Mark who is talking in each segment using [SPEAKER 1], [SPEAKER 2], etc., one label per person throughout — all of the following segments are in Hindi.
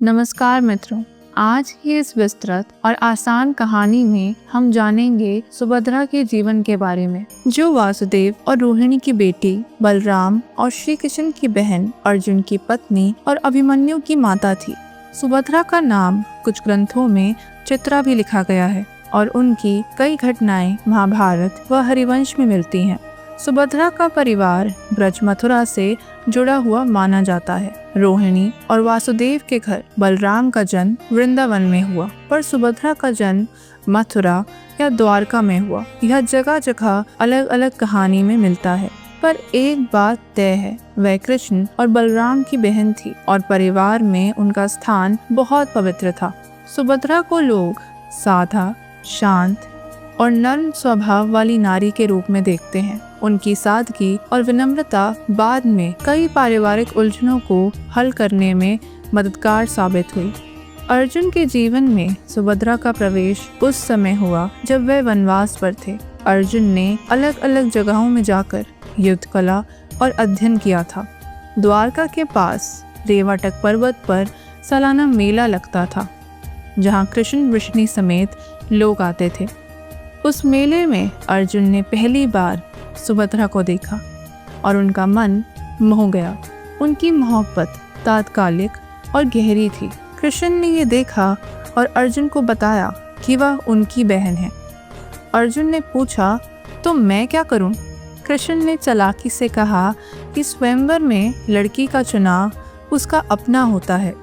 [SPEAKER 1] नमस्कार मित्रों, आज की इस विस्तृत और आसान कहानी में हम जानेंगे सुभद्रा के जीवन के बारे में, जो वासुदेव और रोहिणी की बेटी, बलराम और श्री कृष्ण की बहन, अर्जुन की पत्नी और अभिमन्यु की माता थी। सुभद्रा का नाम कुछ ग्रंथों में चित्रा भी लिखा गया है और उनकी कई घटनाएं महाभारत व हरिवंश में मिलती हैं। सुभद्रा का परिवार ब्रज मथुरा से जुड़ा हुआ माना जाता है। रोहिणी और वासुदेव के घर बलराम का जन्म वृंदावन में हुआ, पर सुभद्रा का जन्म मथुरा या द्वारका में हुआ। यह जगह जगह अलग अलग कहानी में मिलता है, पर एक बात तय है, वह कृष्ण और बलराम की बहन थी और परिवार में उनका स्थान बहुत पवित्र था। सुभद्रा को लोग साधा, शांत और नर्म स्वभाव वाली नारी के रूप में देखते हैं। उनकी सादगी और विनम्रता बाद में कई पारिवारिक उलझनों को हल करने में मददगार साबित हुई। अर्जुन के जीवन में सुभद्रा का प्रवेश उस समय हुआ जब वह वनवास पर थे। अर्जुन ने अलग अलग जगहों में जाकर युद्ध कला और अध्ययन किया था। द्वारका के पास रेवाटक पर्वत पर सालाना मेला लगता था, जहाँ कृष्ण वृष्णि समेत लोग आते थे। उस मेले में अर्जुन ने पहली बार सुभद्रा को देखा और उनका मन मोह गया। उनकी मोहब्बत तात्कालिक और गहरी थी। कृष्ण ने ये देखा और अर्जुन को बताया कि वह उनकी बहन है। अर्जुन ने पूछा, तो मैं क्या करूं? कृष्ण ने चालाकी से कहा कि स्वयंवर में लड़की का चुनाव उसका अपना होता है,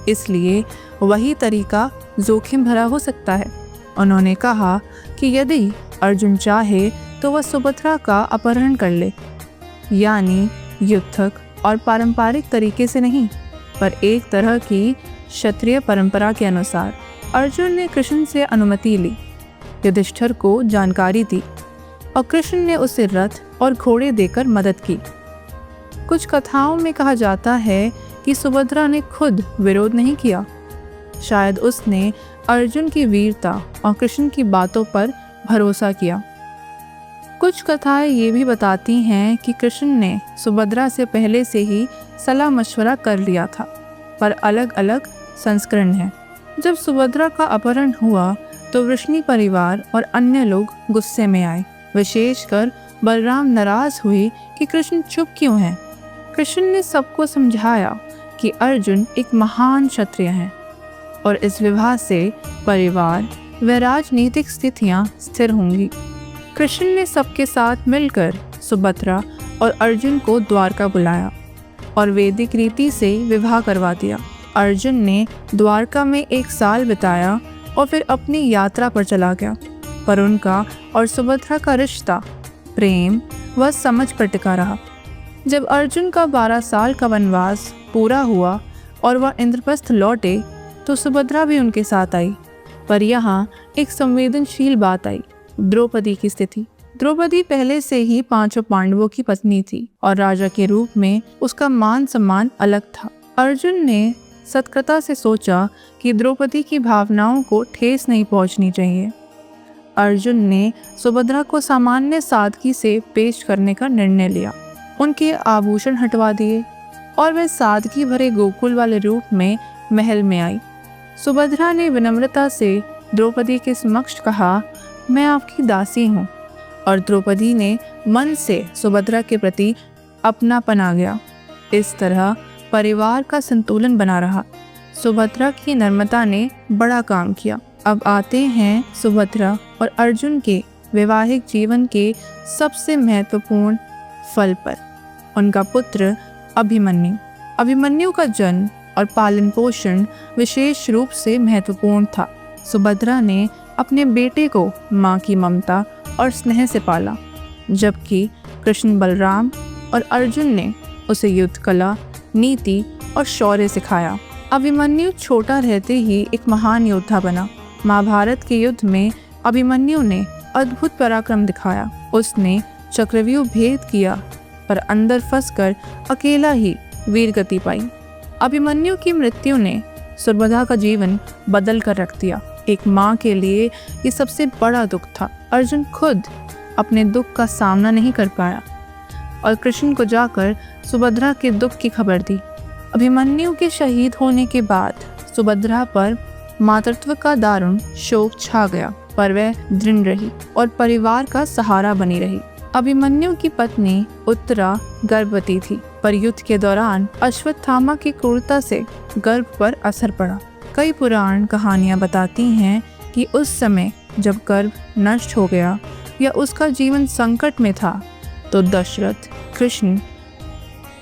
[SPEAKER 1] इसलिए वही तरीका जोखिम भरा हो सकता है। उन्होंने कहा कि यदि अर्जुन चाहे तो वह सुभद्रा का अपहरण कर ले, यानी युद्धक और पारंपरिक तरीके से नहीं, पर एक तरह की क्षत्रिय परंपरा के अनुसार। अर्जुन ने कृष्ण से अनुमति ली, युधिष्ठिर को जानकारी दी और कृष्ण ने उसे रथ और घोड़े देकर मदद की। कुछ कथाओं में कहा जाता है कि सुभद्रा ने खुद विरोध नहीं किया। शायद उसने अर्जुन की वीरता और कृष्ण की बातों पर भरोसा किया। कुछ कथाएं ये भी बताती हैं कि कृष्ण ने सुभद्रा से पहले से ही सलाह मशवरा कर लिया था, पर अलग अलग संस्करण हैं। जब सुभद्रा का अपहरण हुआ तो वृष्णि परिवार और अन्य लोग गुस्से में आए। विशेषकर बलराम नाराज हुए कि कृष्ण चुप क्यों हैं। कृष्ण ने सबको समझाया कि अर्जुन एक महान क्षत्रिय हैं और इस विवाह से परिवार व राजनीतिक स्थितियां स्थिर होंगी। कृष्ण ने सबके साथ मिलकर सुभद्रा और अर्जुन को द्वारका बुलाया और वैदिक रीति से विवाह करवा दिया। अर्जुन ने द्वारका में 1 साल बिताया और फिर अपनी यात्रा पर चला गया, पर उनका और सुभद्रा का रिश्ता प्रेम व समझ पर टिका रहा। जब अर्जुन का 12 साल का वनवास पूरा हुआ और वह इंद्रप्रस्थ लौटे तो सुभद्रा भी उनके साथ आई, पर यहाँ एक संवेदनशील बात आई, द्रौपदी की स्थिति। द्रौपदी पहले से ही 5 पांडवों की पत्नी थी और राजा के रूप में उसका मान सम्मान अलग था। अर्जुन ने सत्कृता से सोचा कि द्रौपदी की भावनाओं को ठेस नहीं पहुंचनी चाहिए। अर्जुन ने सुभद्रा को सामान्य सादगी से पेश करने का निर्णय लिया। उनके आभूषण हटवा दिए और वह सादगी भरे गोकुल वाले रूप में महल में आई। सुभद्रा ने विनम्रता से द्रौपदी के समक्ष कहा, मैं आपकी दासी हूँ, और द्रौपदी ने मन से सुभद्रा के प्रति अपनापन आ गया। इस तरह परिवार का संतुलन बना रहा। सुभद्रा की नम्रता ने बड़ा काम किया। अब आते हैं सुभद्रा और अर्जुन के वैवाहिक जीवन के सबसे महत्वपूर्ण फल पर, उनका पुत्र अभिमन्यु। अभिमन्यु का जन्म और पालन पोषण विशेष रूप से महत्वपूर्ण था। सुभद्रा ने अपने बेटे को माँ की ममता और स्नेह से पाला, जबकि कृष्ण, बलराम और अर्जुन ने उसे युद्ध कला, नीति और शौर्य सिखाया। अभिमन्यु छोटा रहते ही एक महान योद्धा बना। महाभारत के युद्ध में अभिमन्यु ने अद्भुत पराक्रम दिखाया। उसने चक्रव्यूह भेद किया, पर अंदर फंसकर अकेला ही वीरगति पाई। अभिमन्यु की मृत्यु ने सुभद्रा का जीवन बदल कर रख दिया। एक माँ के लिए ये सबसे बड़ा दुख था। अर्जुन खुद अपने दुख का सामना नहीं कर पाया और कृष्ण को जाकर सुभद्रा के दुख की खबर दी। अभिमन्यु के शहीद होने के बाद सुभद्रा पर मातृत्व का दारुण शोक छा गया, पर वह दृढ़ रही और परिवार का सहारा बनी रही। अभिमन्यु की पत्नी उत्तरा गर्भवती थी, पर युद्ध के दौरान अश्वत्थामा की क्रूरता से गर्भ पर असर पड़ा। कई पुराण कहानियां बताती हैं कि उस समय जब गर्भ नष्ट हो गया या उसका जीवन संकट में था, तो दशरथ, कृष्ण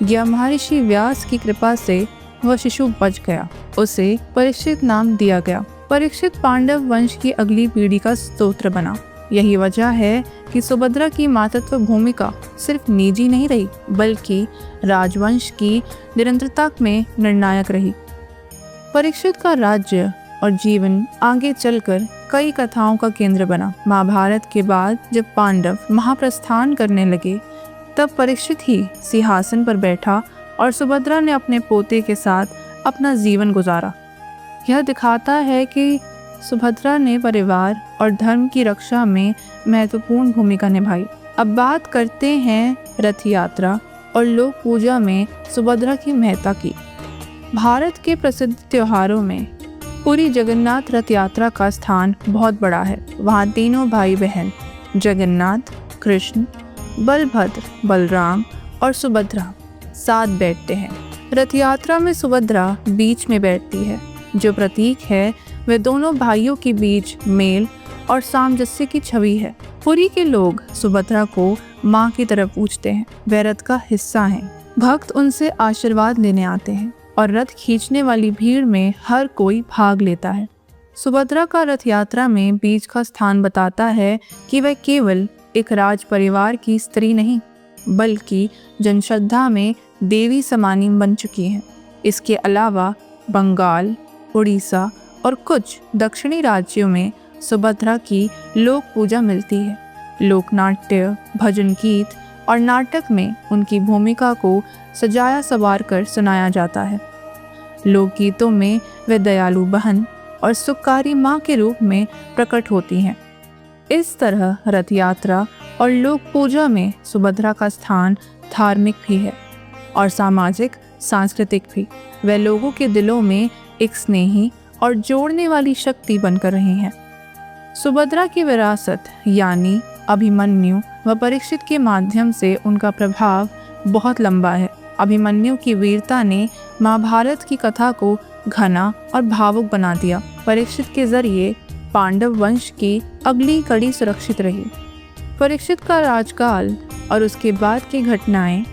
[SPEAKER 1] या महर्षि व्यास की कृपा से वह शिशु बच गया। उसे परीक्षित नाम दिया गया। परीक्षित पांडव वंश की अगली पीढ़ी का स्तोत्र बना। यही वजह है कि सुभद्रा की मातृत्व भूमिका सिर्फ निजी नहीं रही, बल्कि राजवंश की निरंतरता में निर्णायक रही। परीक्षित का राज्य और जीवन आगे चलकर कई कथाओं का केंद्र बना। महाभारत के बाद जब पांडव महाप्रस्थान करने लगे, तब परीक्षित ही सिंहासन पर बैठा और सुभद्रा ने अपने पोते के साथ अपना जीवन गुजारा। यह दिखाता है कि सुभद्रा ने परिवार और धर्म की रक्षा में महत्वपूर्ण भूमिका निभाई। अब बात करते हैं रथ यात्रा और लोक पूजा में सुभद्रा की महत्ता की। भारत के प्रसिद्ध त्योहारों में पूरी जगन्नाथ रथ यात्रा का स्थान बहुत बड़ा है। वहाँ तीनों भाई बहन जगन्नाथ, कृष्ण, बलभद्र, बलराम और सुभद्रा साथ बैठते हैं। रथ यात्रा में सुभद्रा बीच में बैठती है, जो प्रतीक है वे दोनों भाइयों के बीच मेल और सामंजस्य की छवि है। पुरी के लोग सुभद्रा को माँ की तरह पूजते हैं। वे रथ का हिस्सा हैं। भक्त उनसे आशीर्वाद लेने आते हैं और रथ खींचने वाली भीड़ में हर कोई भाग लेता है। सुभद्रा का रथ यात्रा में बीच का स्थान बताता है कि वह केवल एक राज परिवार की स्त्री नहीं, बल्कि जनश्रद्धा में देवी समानी बन चुकी हैं। इसके अलावा बंगाल, उड़ीसा और कुछ दक्षिणी राज्यों में सुभद्रा की लोक पूजा मिलती है। लोकनाट्य, भजन गीत और नाटक में उनकी भूमिका को सजाया संवार कर सुनाया जाता है। लोकगीतों में वे दयालु बहन और सुखकारी माँ के रूप में प्रकट होती हैं। इस तरह रथ यात्रा और लोक पूजा में सुभद्रा का स्थान धार्मिक भी है और सामाजिक सांस्कृतिक भी। वे लोगों के दिलों में एक स्नेही और जोड़ने वाली शक्ति बनकर रही हैं। सुभद्रा की विरासत यानी अभिमन्यु व परीक्षित के माध्यम से उनका प्रभाव बहुत लंबा है। अभिमन्यु की वीरता ने महाभारत की कथा को घना और भावुक बना दिया। परीक्षित के जरिए पांडव वंश की अगली कड़ी सुरक्षित रही। परीक्षित का राजकाल और उसके बाद की घटनाएं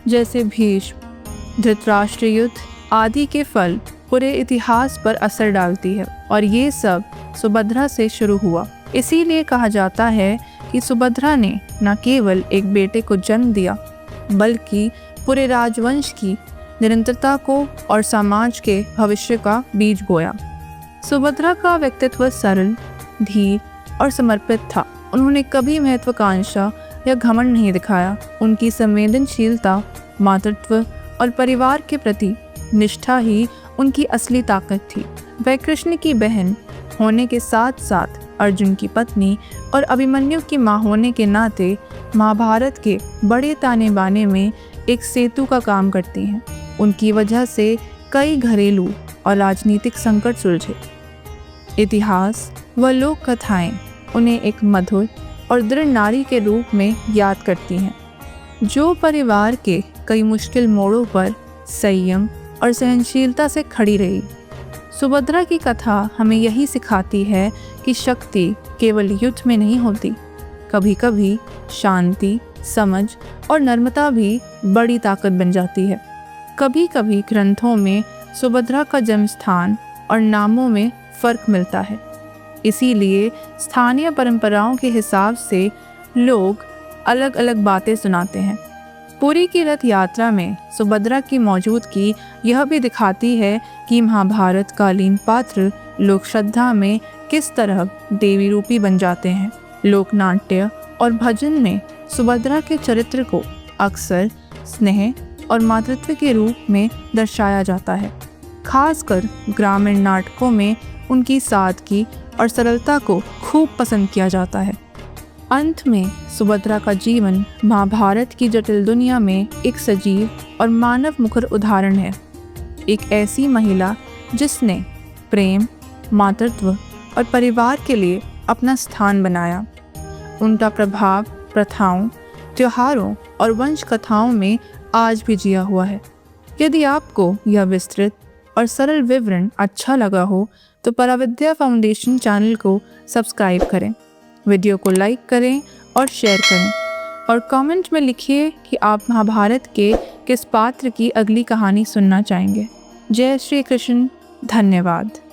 [SPEAKER 1] जैसे भीष्म, धृतराष्ट्र युद्ध आदि के फल पूरे इतिहास पर असर डालती है और ये सब सुभद्रा से शुरू हुआ। इसीलिए कहा जाता है कि सुभद्रा ने न केवल एक बेटे को जन्म दिया, बल्कि पूरे राजवंश की निरंतरता को और समाज के भविष्य का बीज बोया। सुभद्रा का व्यक्तित्व सरल, धीर और समर्पित था। उन्होंने कभी महत्वाकांक्षा या घमंड नहीं दिखाया। उनकी संवेदनशीलता, मातृत्व और परिवार के प्रति निष्ठा ही उनकी असली ताकत थी। वह कृष्ण की बहन होने के साथ साथ अर्जुन की पत्नी और अभिमन्यु की मां होने के नाते महाभारत के बड़े ताने बाने में एक सेतु का काम करती हैं। उनकी वजह से कई घरेलू और राजनीतिक संकट सुलझे। इतिहास व लोक कथाएं उन्हें एक मधुर और दृढ़ नारी के रूप में याद करती हैं, जो परिवार के कई मुश्किल मोड़ों पर संयम और सहनशीलता से खड़ी रही। सुभद्रा की कथा हमें यही सिखाती है कि शक्ति केवल युद्ध में नहीं होती। कभी कभी शांति, समझ और नम्रता भी बड़ी ताकत बन जाती है। कभी कभी ग्रंथों में सुभद्रा का जन्म स्थान और नामों में फर्क मिलता है। इसीलिए स्थानीय परंपराओं के हिसाब से लोग अलग अलग बातें सुनाते हैं। पुरी की रथ यात्रा में सुभद्रा की मौजूदगी यह भी दिखाती है कि महाभारत कालीन पात्र लोक श्रद्धा में किस तरह देवी रूपी बन जाते हैं। लोकनाट्य और भजन में सुभद्रा के चरित्र को अक्सर स्नेह और मातृत्व के रूप में दर्शाया जाता है। खासकर ग्रामीण नाटकों में उनकी सादगी और सरलता को खूब पसंद किया जाता है। अंत में सुभद्रा का जीवन महाभारत की जटिल दुनिया में एक सजीव और मानव मुखर उदाहरण है। एक ऐसी महिला जिसने प्रेम, मातृत्व और परिवार के लिए अपना स्थान बनाया। उनका प्रभाव प्रथाओं, त्योहारों और वंश कथाओं में आज भी जिया हुआ है। यदि आपको यह विस्तृत और सरल विवरण अच्छा लगा हो तो पराविद्या फाउंडेशन चैनल को सब्सक्राइब करें, वीडियो को लाइक करें और शेयर करें, और कमेंट में लिखिए कि आप महाभारत के किस पात्र की अगली कहानी सुनना चाहेंगे। जय श्री कृष्ण। धन्यवाद।